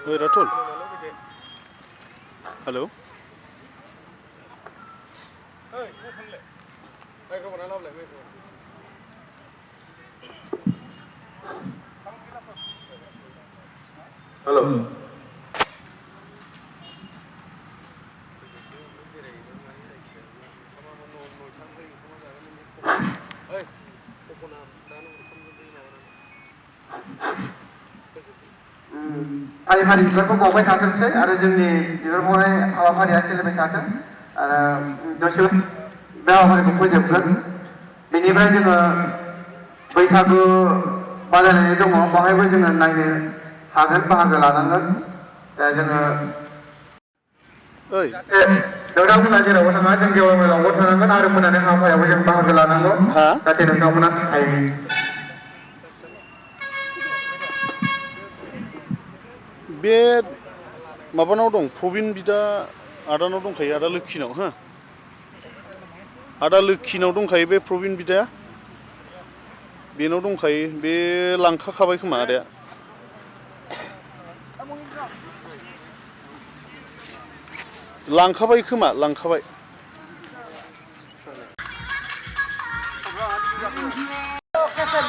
Oi, Ratul. Hello. Hello. फारि बिबारखौ बावबाय थाथोंसै आरो जोंनि बिबार बावनाय हाबाफारिया सोलिबाय थाथों आरो दसे बे हाबाफारिखौ फोजोबगोन बेनिफ्राय जोङो बैसागु बादायलायनाय दङ बाहायबो जोङो नायनो हागोन बाहागो लानांगोन दा जोङो नोंथांमोना जेरावबो थाङा जों गेवलामेलावबो थानांगोन आरो मोनानि हाबाफारियावबो जों बाहागो लानांगौ जाहाथे नोंथांमोना हायो बे माबानाव दं प्रबिन बिदा आदानाव दंखायो आदा लोक्षिनाव हो आदा लोक्षिनाव दंखायो बे प्रबिन बिदाया बेनाव दंखायो बे लांखाबाय खोमा आदाया लांखाबाय खोमा लांखाबाय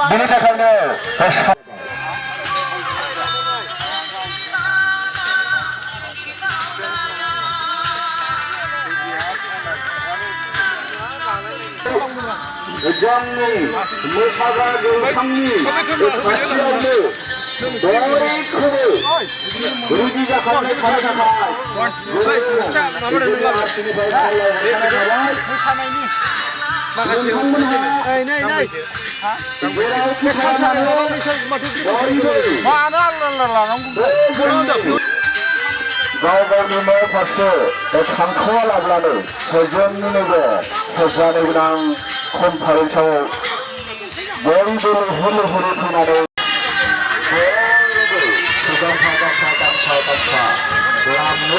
बेनि थाखायनो जोंनि मोसाग्रा जौसांनि खाथियावनो बयखौबो रुजु जाखांनाय थानो थाखाय गाव गावनि न' फारसे थांखोआ लाब्लानो जोंनि नैबे जानो गोनां कनफारेन्सआव बयबो लुहुर लुहुरै फैनानै बयबो गामसा लामनो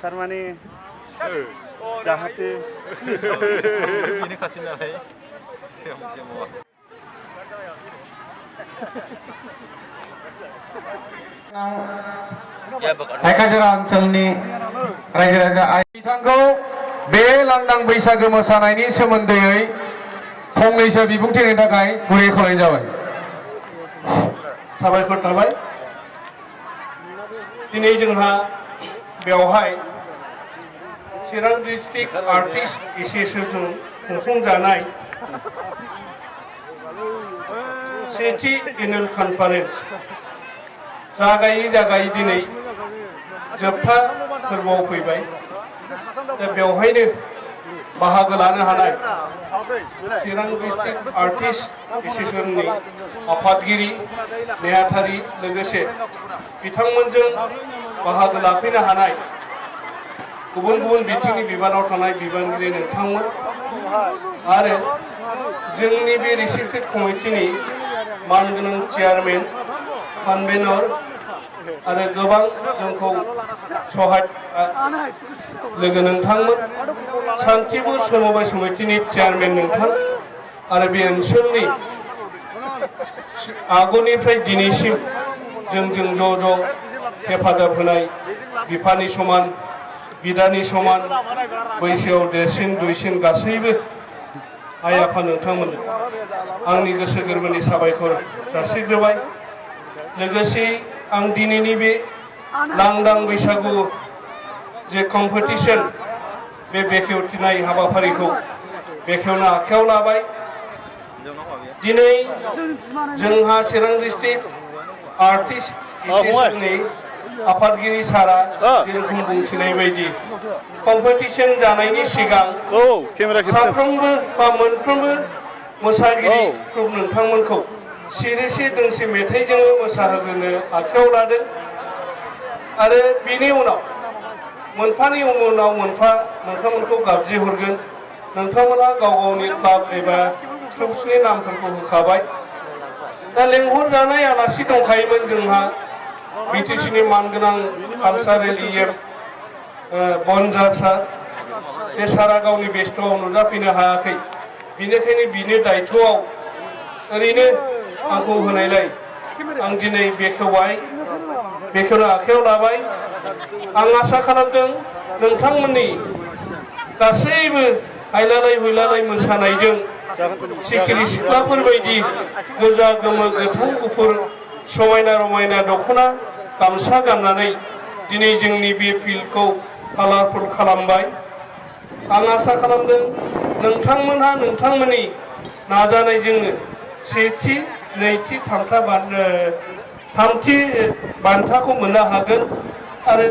थारमाने जाहाथे ini kasih nilai semua हायखाजिरा ओनसोलनि रायजो राजा बिथांखौ बे लांदां बैसागो मोसानायनि सोमोन्दै फंनैसो बिबुंथि होनो थाखाय गुरै खावलायनाय जाबाय साबायखर थाबाय दिनै जोंहा बेवहाय चिरां डिस्ट्रिक्ट आर्टिस्ट एसोसिएशनजों खुंफुंजानाय सेथि एनुवेल कनफारेन्स जागायै दिनै जोबथा फोरबोआव फैबाय दा बेवहायनो बाहागो लानो हानाय चिरां डिस्ट्रिक्ट आर्टिस्ट एसोसिएशननि आफादगिरि नेहाथारि लोगोसे बिथांमोनजों बाहागो लाफैनो हानाय गुबुन गुबुन बिथिंनि बिबानाव थानाय बिबानगिरि नोंथांमोन आरो जोंनि बे रिसेपसन कमिटिनि मानगोनां चेयारमेन कनभेनर आरो गोबां जोंखौ सहाय लोगो नोंथांमोन सान्तिपुर समबाय समितिनि चेयारमेन नोंथां आरो बे ओनसोलनि आगुनिफ्राय दिनैसिम जोंजों ज' हेफाजाब होनाय बिफानि समान बिदानि समान बैसोआव देरसिन दुइसिन गासैबो आइ आफा नोंथांमोन आंनि गोसो गोरबोनि साबायखर जासिग्रोबाय लोगोसे आं दिनैनि बे लांदां बैसागु जे कम्पिटिशन बे बेखेवथिनाय हाबाफारिखौ बेखेवनो आखायाव लाबाय। दिनै जोंहा चिरां डिस्ट्रिक्ट आर्टिस्ट एसोसिएशननि आफादगिरि सारा जेरखम बुंथिनाय बायदि कम्पिटिशन जानायनि सिगां साफ्रोमबो बा मोनफ्रोमबो मोसागिरि ग्रुप नोंथांमोनखौ सिरिसे दोंसे मेथाइजों मोसाहोनो आखायाव लादों आरो बिनि उनाव मोनफानि उनाव मोनफा नोंथांमोनखौ गाबज्रि हरगोन। नोंथांमोना गाव गावनि क्लाब एबा ग्रुप्सनि नामफोरखौ होखाबाय। दा लेंहरजानाय आलासि दंखायोमोन जोंहा बिटिसिनि मानगोनां कालचारेल इएम बनजार सार। बे सारा गावनि बेस्थ'आव नुजाफैनो हायाखै, बिनिखायनो बिनि दायथ'आव ओरैनो आंखौ होनायलाय आं दिनै बेखेवनो आखायाव लाबाय। आं आसा खालामदों नोंथांमोननि गासैबो हायलालाय हुइलालाय मोसानायजों सिखिरि सिख्लाफोर बायदि गोजा गोमो गोथां गुफुर समायना रमायना दख'ना गामसा गाननानै दिनै जोंनि बे फिल्डखौ कालारफुल खालामबाय। आं आसा खालामदों नोंथांमोनहा नोंथांमोननि नाजानायजोंनो सेथि नैथि थामथि बान्थाखौ मोननो हागोन। आरो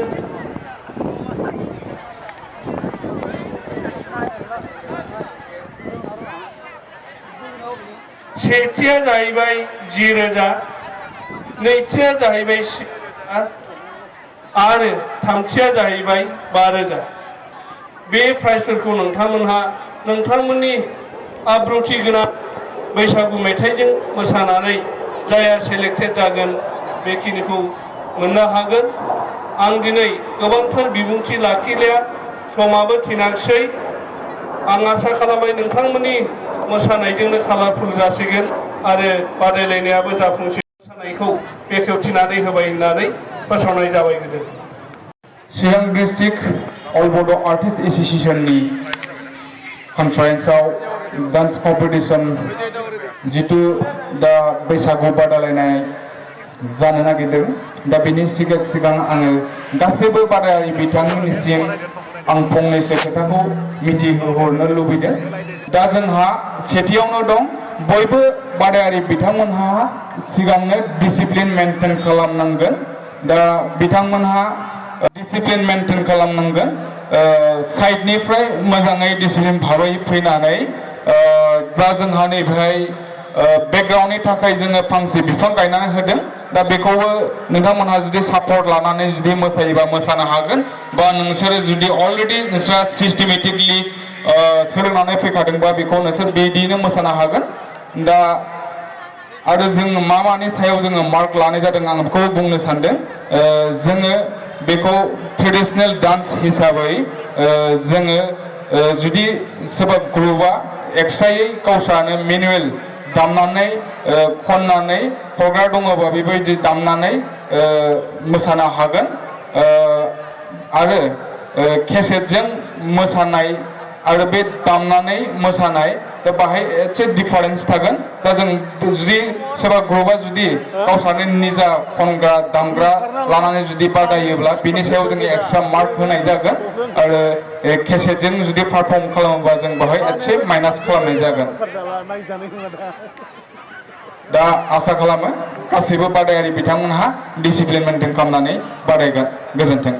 सेथिया जाहैबाय 10,000, नैथिया जाहैबाय 10,000 आरो थामथिया जाहैबाय 12,000। बे प्राइजफोरखौ नोंथांमोनहा नोंथांमोननि आब्रुथि गोनां बैसागु मेथाइजों मोसानानै जाया सेलेक्टेड जागोन बेखिनिखौ मोननो हागोन। आं दिनै गोबांथार बिबुंथि लाखिलिया, समाबो थिनाखसै। आं आसा खालामबाय नोंथांमोननि मोसानायजोंनो कालारफुल जासिगोन आरो बादायलायनायाबो जाफुंसै। मोसानायखौ बेखेवथिनानै होबाय होननानै फोसावनाय जाबाय। गोजोन्थों। चिरां डिस्ट्रिक्ट अल बड' आर्टिस्ट एसोसिएशननि कनफारेन्सआव डान्स कम्पिटिशन जितु दा बैसागु बादायलायनाय जानो नागिरदों। दा बेनि सिगां आङो गासैबो बादायारि बिथांमोननिसिम आं फंनैसो खोथाखौ मिथिहोहरनो लुबैदों। दा जोंहा सेथियावनो दं बयबो बादायारि बिथांमोनहा सिगांनो डिसिप्लिन मेनटेन खालामनांगोन। दा बिथांमोनहा डिसिप्लिन मेनटेन खालामनांगोन। साइडनिफ्राय मोजाङै डिसिप्लिन भाबै फैनानै जा जोंहा नैबेहाय बेकग्राउन्डनि थाखाय जोङो फांसे बिफां गायनानै होदों। दा बेखौबो नोंथांमोनहा जुदि सापर्ट लानानै जुदि मोसायोबा मोसानो हागोन, बा नोंसोरो जुदि अलरेडि नोंस्रा सिस्टेमेटिकलि सोलोंनानै फैखादोंबा बेखौ नोंसोर बिदिनो मोसानो हागोन। दा आरो जों मानि सायाव जोङो मार्क लानाय जादों आं बेखौ बुंनो सानदों। जोङो बेखौ ट्रेडिशनेल डान्स हिसाबै जोङो जुदि सोरबा ग्रुपआ एक्सट्रायै गावस्रानो मेनुवेल दामनानै खननानै हरग्रा दङबा बेबायदि दामनानै मोसानो हागोन। आरो केसेटजों मोसानाय आरो बे दामनानै मोसानाय दा बाहाय एसे डिफारेन्स थागोन। दा जों जुदि सोरबा ग्रुपआ जुदि गावस्रानो निजा खनग्रा दामग्रा लानानै जुदि बादायोब्ला बिनि सायाव जों एक्सट्रा मार्क होनाय जागोन। आरो केसेटजों जुदि पारफर्म खालामोबा जों बाहाय एसे माइनास खालामनाय जागोन। दा आसा खालामो गासैबो बादायारि बिथांमोनहा डिसिप्लिन मेनटेन खालामनानै बादायगोन। गोजोन्थों।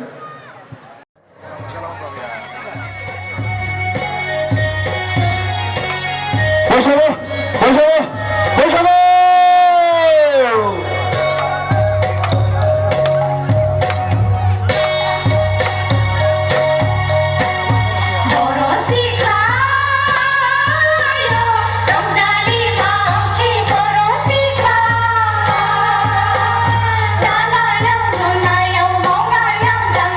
Yang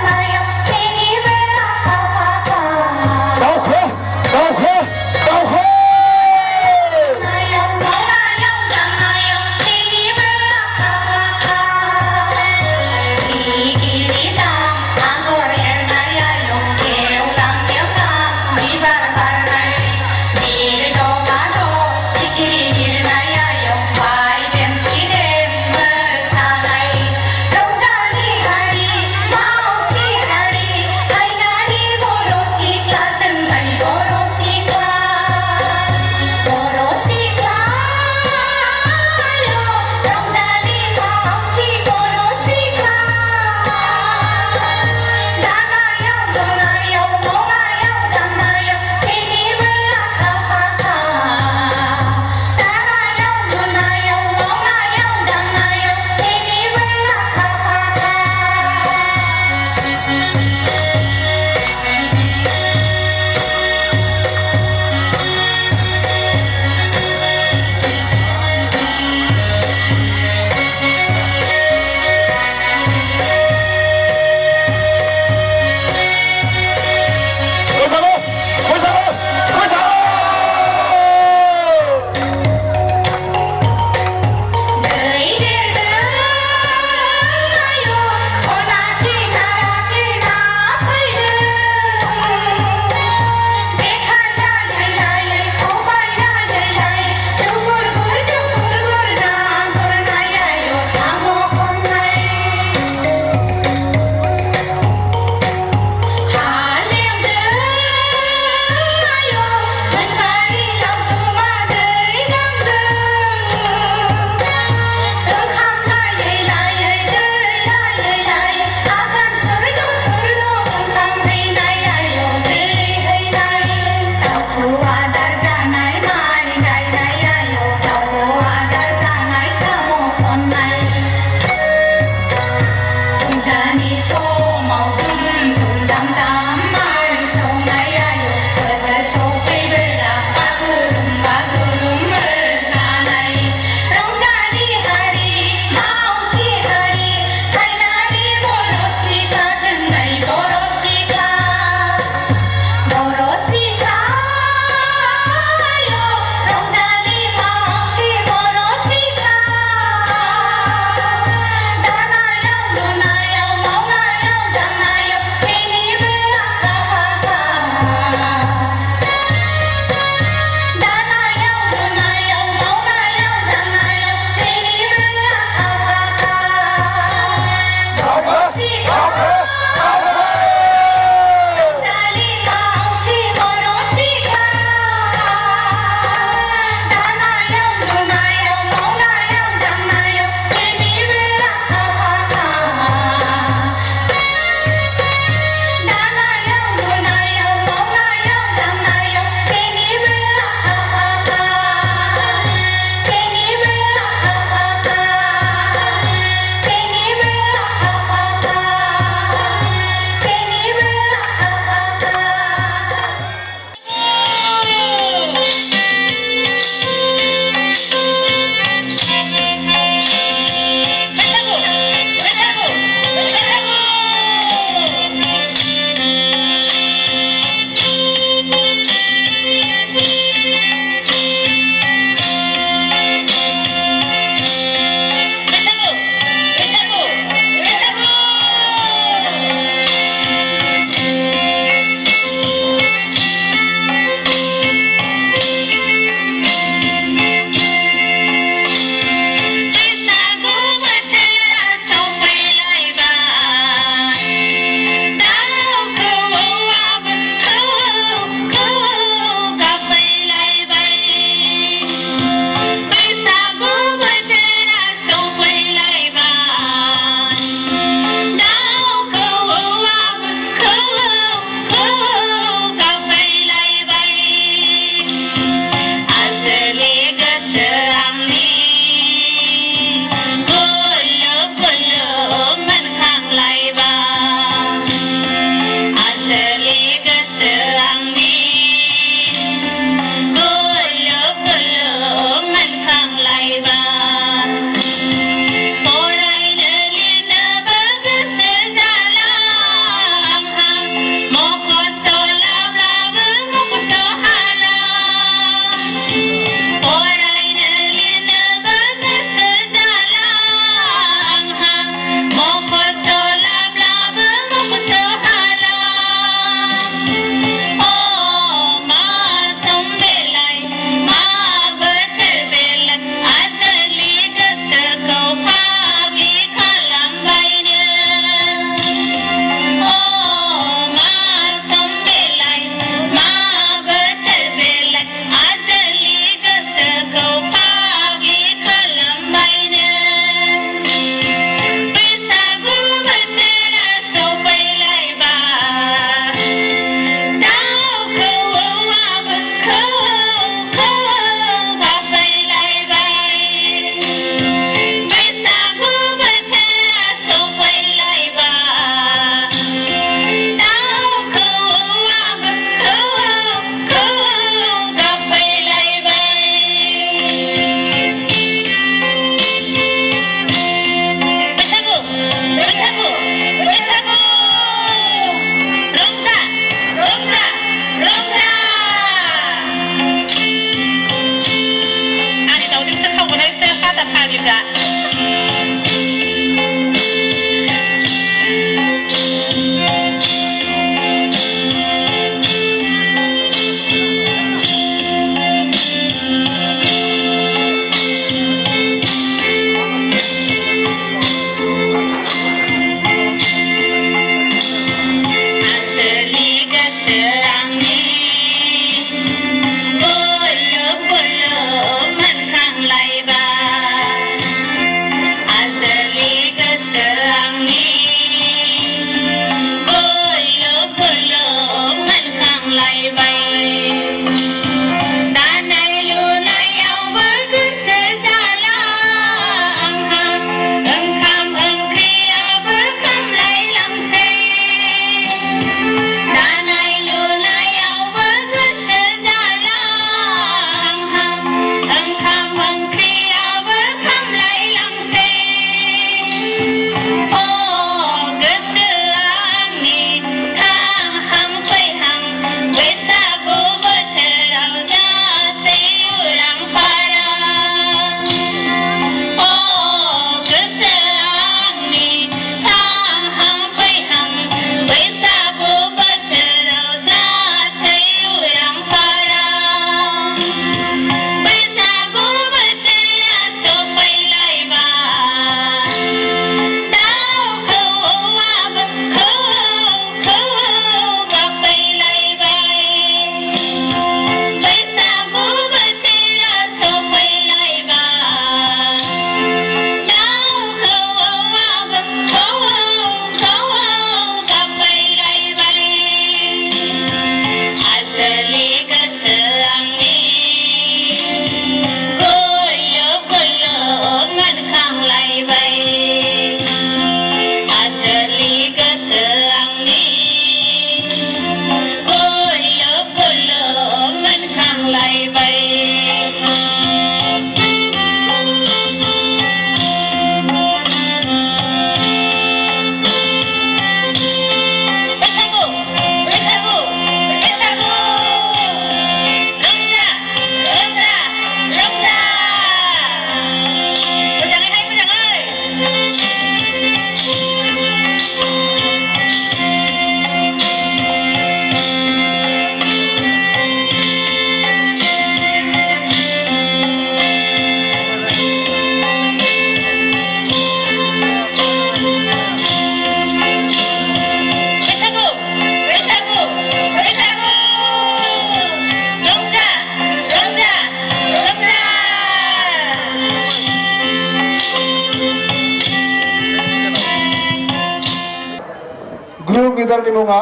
ग्रुप लिडारनि मुङा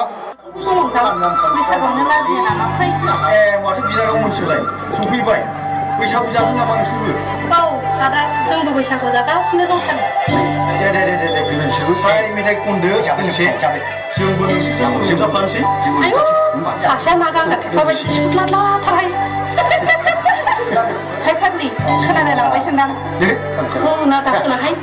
बैसागुआवनो लाजियो नामा फै ए माथो बिनानाव मोनसोलाय सफैबाय बैसागु जागोन नामा नोंसोरबो औ दादा जोंबो बैसागु जागासिनो दंखायो दे नोंसोरबो साय मेथाइ खनदो दोंसे जोंबो नोंसोरजों रंजाफानोसै आयौ सासेया ना गांगा थेफाबायदि सुथलाथारहाय हाय फाग्लि खोनालाय लांबायसोन्दां खोना दा खोनाहाय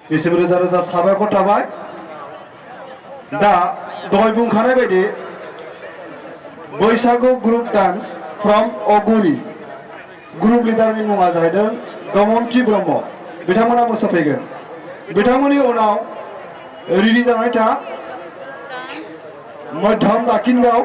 बिसोर रोजा रोजा साबायखर थाबाय दा दहाय बुंखानाय बायदि बैसागु ग्रुप डान्स फ्रम अगुरि ग्रुप लिडारनि मुङा जाहैदों दमनथि ब्रह्म बिथांमोना मोसाफैगोन बिथांमोननि उनाव रेडि जानानै था मध्यम दाकिनगाव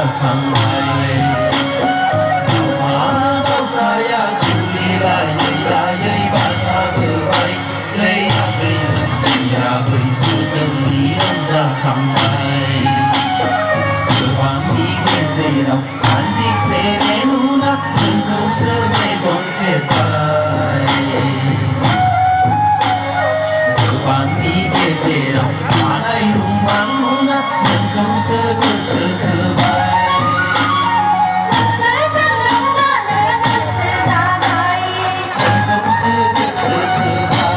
जाखांबाय दावमा दावसाया जुलिलायै लायै बासाबोबाय लैयाखै सिरा बैसो जोंनि रंजाखांबाय गोबांनि गेजेराव सानजिसे नुना नोंखौसो मेगन खेबबाय गोबांनि गेजेराव थानाय रुंबां नुना नोंखौसो गोसो थोबाय नोंखौसो गोसो थोबाय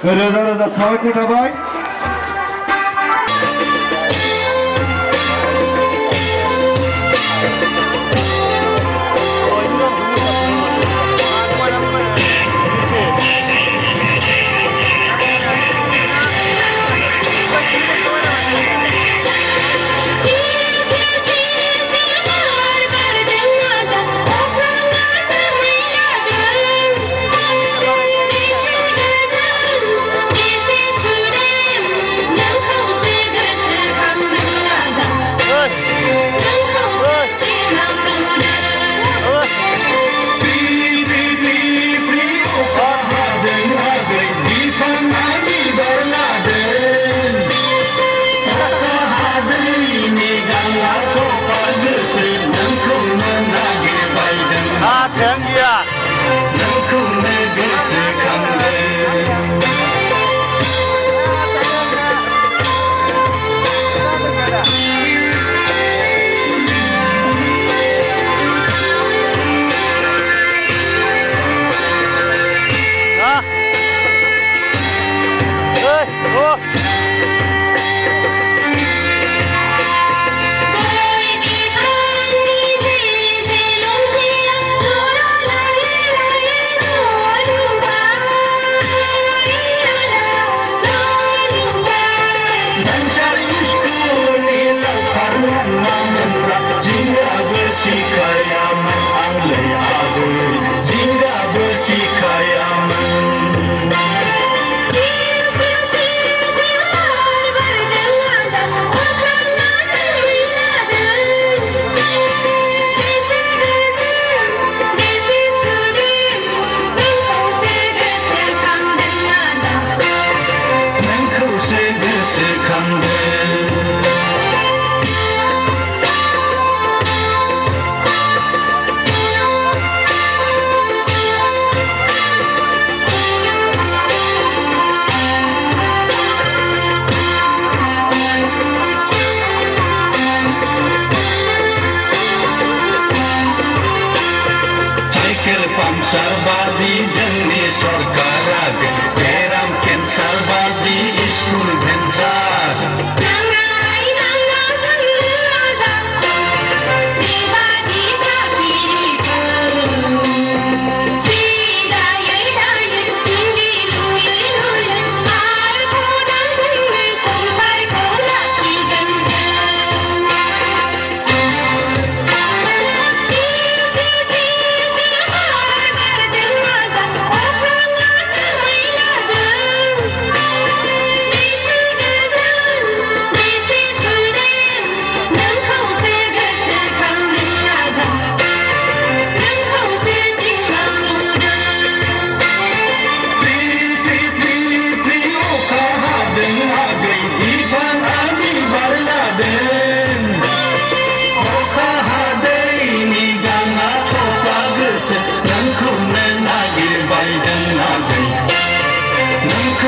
रोजा रोजा साबायखर थाबाय This is today.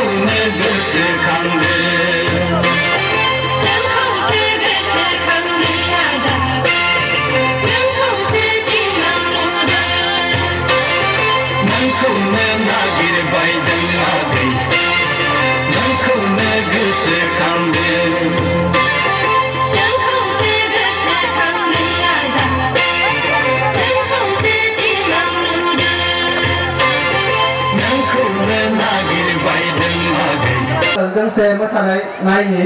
नोंखौनो गोसोखांदों नोंखौसो गोसोखांदों आदा नोंखौसो सिमां नुदों नोंखौनो नागिरबायदों आगै नोंखौनो गोसोखांदों नोंखौसो गोसोखांदों आदा नोंखौसो सिमां नुदों नोंखौनो नागिरबायदों आगै दोंसे मोसानाय नायनि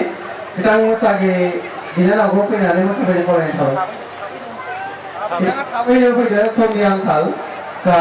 बिथां मोसागिरि बिनानावखौ फैनानै मोसाफैनो खावलायनाय थाबाय बिथाङा थाबैनो फैदो समनि आंखाल दा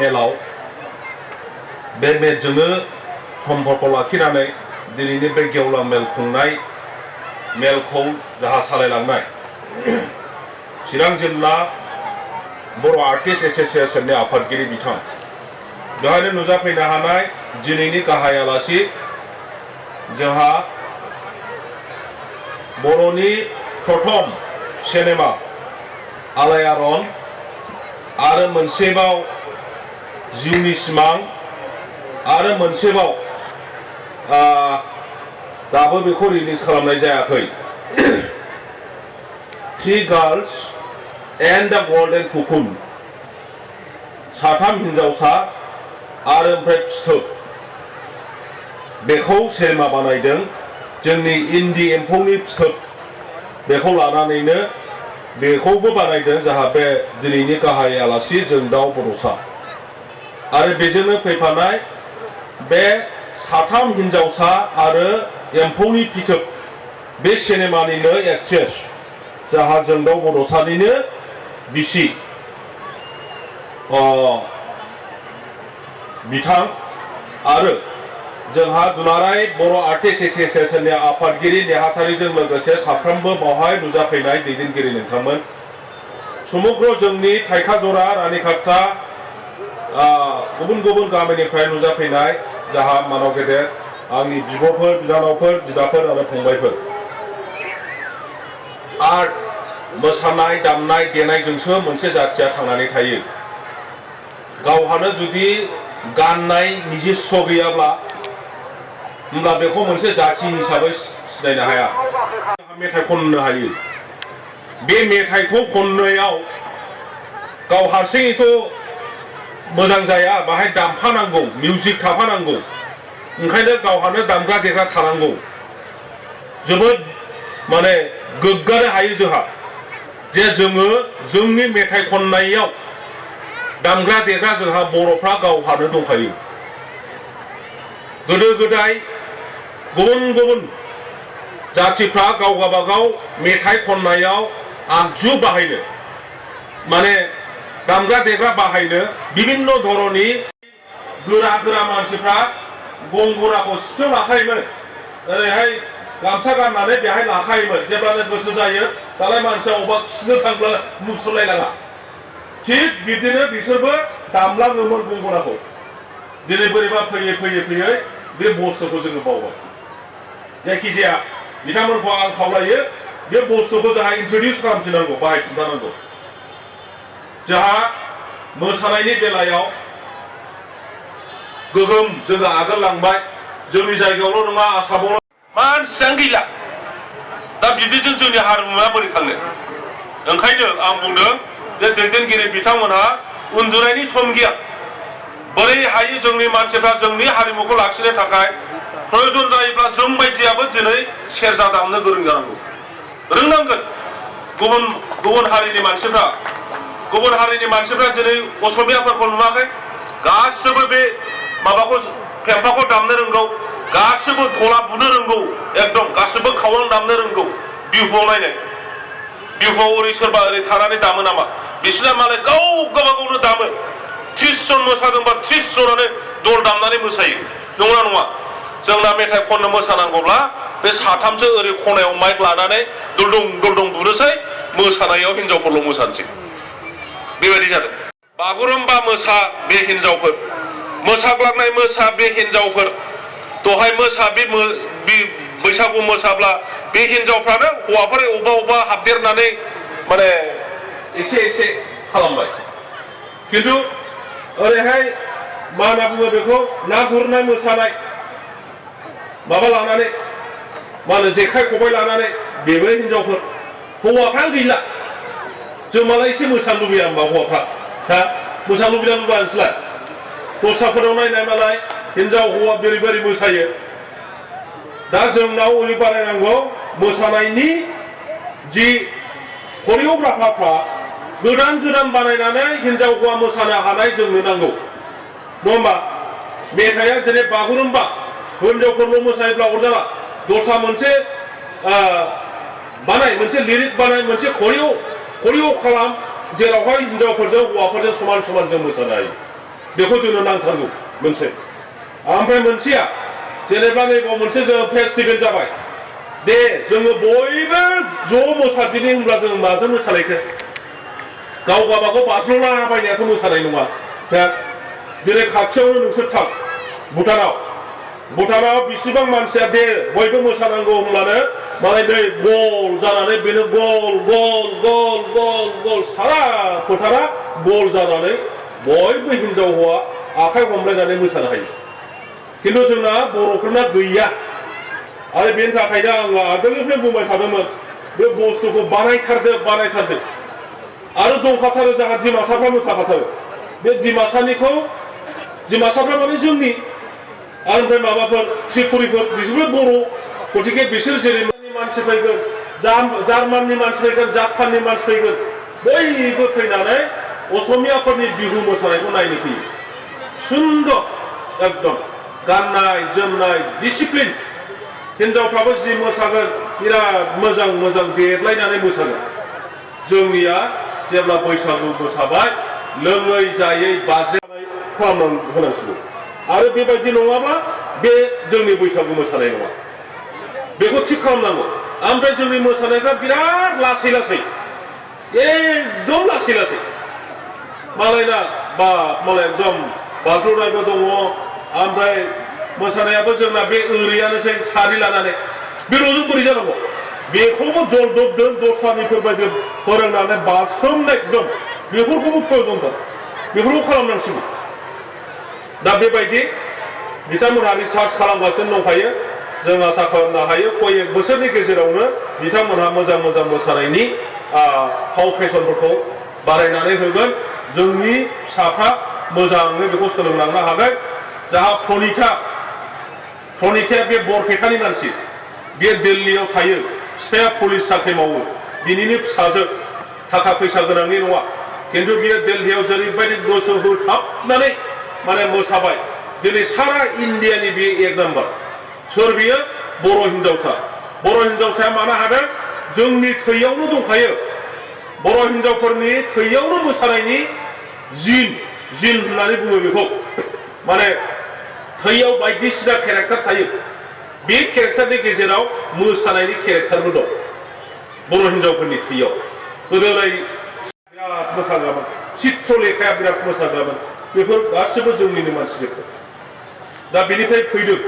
मेलाव बे मेलजोंनो सम्पर्क लाखिनानै दिनैनि बे गेवलां मेल खुंनाय मेलखौ जाहा सालायलांनाय चिरां जिल्ला बर' आर्टिस्ट एस'सिएशननि आफादगिरि बिथां बेवहायनो नुजाफैनो हानाय दिनैनि गाहाय आलासि जोंहा बर'नि प्रथम सिनेमा आलायारन आरो मोनसेबाव जिउनि सिमां आरो मोनसेबाव दाबो बेखौ रिलिज खालामनाय जायाखै थ्री गार्ल्स एंड द गोल्डन कुकुन साथाम हिनजावसा आरो ओमफ्राय फिथोब बेखौ सिनेमा बानायदों जोंनि इन्दि एम्फौनि फिथोब बेखौ लानानैनो बेखौबो बानायदों जोंहा बे दिनैनि गाहाय आलासि जोंदाव बड'सा आरो बेजोंनो फैफानाय बे साथाम हिनजावसा आरो एम्फौनि फिथोब बे सिनेमानिनो एक्ट्रेस जोंहा जोंदाव बड'सानिनो बिसि बिथां आरो जोंहा दुलाराय बर' आर्टिस्ट एस'सिएशननि आफादगिरि नेहाथारिजों लोगोसे साफ्रोमबो बावहाय नुजाफैनाय दैदेनगिरि नोंथांमोन समग्र जोंनि थाइखाजरा रानिखाता गुबुन गुबुन गामिनिफ्राय नुजाफैनाय जोंहा मानव गेदेर आंनि बिब'फोर बिनानावफोर बिदाफोर आरो फंबायफोर आर्ट मोसानाय दामनाय देनायजोंसो मोनसे जाथिया थांनानै थायो गावहानो जुदि गाननाय निजिस्स' गैयाब्ला होमब्ला बेखौ मोनसे जाथि हिसाबै सिनायनो हाया मेथाइ खननो हायो बे मेथाइखौ खननायाव गाव हारसिङैथ' मोजां जाया बाहाय दामफानांगौ मिउजिक थाफानांगौ ओंखायनो गावहानो दामग्रा देग्रा थानांगौ जोबोद माने गोग्गानो हायो जोंहा जे जोङो जोंनि मेथाइ खननायाव दामग्रा देग्रा जोंहा बर'फ्रा गावहानो दंखायो गोदो गोदाय गुबुन गुबुन जाथिफ्रा गाव गावबागाव मेथाइ खननायाव आगजु बाहायनो माने दामग्रा देग्रा बाहायनो बिभिन्न धरननि गोरा गोरा मानसिफ्रा गंगनाखौ सिथ्लायाव लाखायोमोन ओरैहाय गामसा गाननानै बेहाय लाखायोमोन जेब्लानो गोसो जायो दालाय मानसिया अबा खिनो थांब्ला मुसुरलायलाङा थिग बिदिनो बिसोरबो दामलाङोमोन गंगनाखौ दिनै बोरैबा फैयै फैयै फैयै बे बुस्थुखौ जोङो बावबाय जायखिजाया बिथांमोनखौ आं खावलायो बे बुस्थुखौ जोंहा इन्ट्रडिउस खालामफिननांगौ बाहायफिननांगौ जोंहा मोसानायनि बेलायाव गोगोम जोङो आगोललांबाय जोंनि जायगायावल' नङा आसामावल' मानसियानो गैला दा बिदिजों जोंनि हारिमुआ बोरै थांनो ओंखायनो आं बुंदों जे दैदेनगिरि बिथांमोनहा उन्दुनायनि सम गैया बोरै हायो जोंनि मानसिफ्रा जोंनि हारिमुखौ लाखिनो थाखाय प्रयोजन जायोब्ला जों बायदियाबो दिनै सेरजा दामनो गोरों जानांगौ रोंनांगोन गुबुन हारिनि मानसिफ्रा दिनै असमियाफोरखौ नुवाखै गासिबो बे माबाखौ फेम्फाखौ दामनो रोंगौ गासिबो धला बुनो रोंगौ एकदम गासिबो खावां दामनो रोंगौ बिहुआव नायनाय बिहुआव ओरै सोरबा ओरै थानानै दामो नामा बिसोरना मालाय गावबागावनो दामो 30 जन मोसादोंबा 30 जनानो दल दामनानै मोसायो नंगौना नङा जोंना मेथाइ खननो मोसानांगौब्ला बे साथामसो ओरै खनायाव माइक लानानै दुलदुं दुलदुं बुनोसै मोसानायाव हिनजावफोरल' मोसानोसै बेबायदि जादों बागुरुम्बा मोसा बे हिनजावफोर मोसाग्लांनाय मोसा बे हिनजावफोर दहाय मोसा बे बैसागु मोसाब्ला बे हिनजावफ्रानो हौवाफोर अबा हाबदेरनानै माने एसे खालामबाय खिन्थु ओरैहाय मा होनना बुङो बेखौ ना गुरनाय मोसानाय माबा लानानै मा होनो जेखाइ खबाइ लानानै बेबो हिनजावफोर हौवाफ्रा गैला जों मालाय एसे मोसानो लुबैया होमबा हौवाफ्रा दा मोसानो लुबैना लुबैया नोंसोरलाय दस्राफोराव नायनाय मालाय हिनजाव हौवा बोरै मोसायो दा जोंनाव ओरै बानायनांगौ मोसानायनि जि करिय'ग्राफारफ्रा गोदान बानायनानै हिनजाव हौवा मोसानो हानाय जोंनो नांगौ नङा होमबा मेथाइया जेरै बागुरुम्बा हिनजावफोरल' मोसायोब्ला अरजाला दस्रा मोनसे मोनसे लिरिक बानाय मोनसे करिय' खालाम जेरावहाय हिनजावफोरजों हौवाफोरजों समान जों मोसानो हायो बेखौ जोंनो नांथारगौ मोनसे ओमफ्राय मोनसेया जेनेबा नैबाव मोनसे जों फेस्टिभेल जाबाय दे जोङो बयबो ज' मोसादिनि होनब्ला जों माजों मोसानायखो गाव गावबागाव बाज्ल'लाबायनायाथ' मोसानाय नङा दा दिनै खाथियावनो नोंसोर थां भुटानाव बेसेबां मानसिया दे बयबो मोसानांगौ होनब्लानो मालाय नै गल जानानै बेनो गल सारा फोथारा गल जानानै बयबो हिनजाव हौवा आखाइ हमलायनानै मोसानो हायो खिन्थु जोंना बर'फोरना गैया आरो बेनि थाखायनो आङो आगोलनिफ्राय बुंबाय थादोंमोन बे बुस्थुखौ बानायथारदो आरो दंखाथारो जोंहा डिमासाफ्रा मोसाखाथारो बे डिमासाफ्रा माने जोंनि आरो ओमफ्राय माबाफोर त्रिपुरिफोर बिसोरबो बर' गतिके बिसोर जेरै मानसि फैगोन जार्माननि मानसि फैगोन जापाननि मानसि फैगोन बयबो फैनानै असमियाफोरनि बिहु मोसानायखौ नायनो फैयो सुन्दर एकदम गाननाय जोमनाय डिसिप्लिन हिनजावफ्राबो जि मोसागोन बिराद मोजां मोजां देलायनानै मोसागोन जोंनिया जेब्ला बैसागु मोसाबाय लोङै जायै बाजेनाय खालामनानै होनांसिगौ आरो बेबायदि नङाब्ला बे जोंनि बैसागु मोसानाय नङा बेखौ थिग खालामनांगौ ओमफ्राय जोंनि मोसानायफ्रा बिराद लासै लासै एकदम लासै लासै मालायना मालाय एकदम बाज्ल'नायबो दङ ओमफ्राय मोसानायाबो जोंना बे ओरैयानोसै सारि लानानै बेल'जों बोरै जानांगौ बेखौबो जलदबदों दस्रानिफोर बायदि फोरोंनानै बारसोमनाय एकदम बेफोरखौबो प्रयजनथार बेफोरखौ खालामनांसिगौ दा बेबायदि बिथांमोनहा रिसार्च खालामगासिनो दंखायो जों आसा खालामनो हायो कयेक बोसोरनि गेजेरावनो बिथांमोनहा मोजां मोजां मोसानायनि फाव फेसनफोरखौ बारायनानै होगोन जोंनि फिसाफ्रा मोजाङै बेखौ सोलोंलांनो हागोन जाहा प्रनिताया बे बरपेटानि मानसि बे दिल्लीयाव थायो बिफाया पुलिस साख्रि मावो बिनिनो फिसाजो थाखा फैसा गोनांनि नङा खिन्थु बियो दिल्लीयाव जेरैबायदि गोसो होथाबनानै माने मोसाबाय दिनै सारा इन्डियानि बे एक नाम्बार सोर बियो बर' हिनजावसाया मानो हादों जोंनि थैयावनो दंखायो बर' हिनजावफोरनि थैयावनो मोसानायनि जिन होननानै बुङो बेखौ माने थैयाव बायदिसिना केरेक्टार थायो बे केरेक्टारनि गेजेराव मोसानायनि केरेक्टारबो दं बर' हिनजावफोरनि थैयाव गोदोलाय बिराद मोसाग्रामोन चित्रलेखाया बिराद मोसाग्रामोन बेफोर गासिबो जोंनिनो मानसिफोर दा बेनिफ्राय फैदों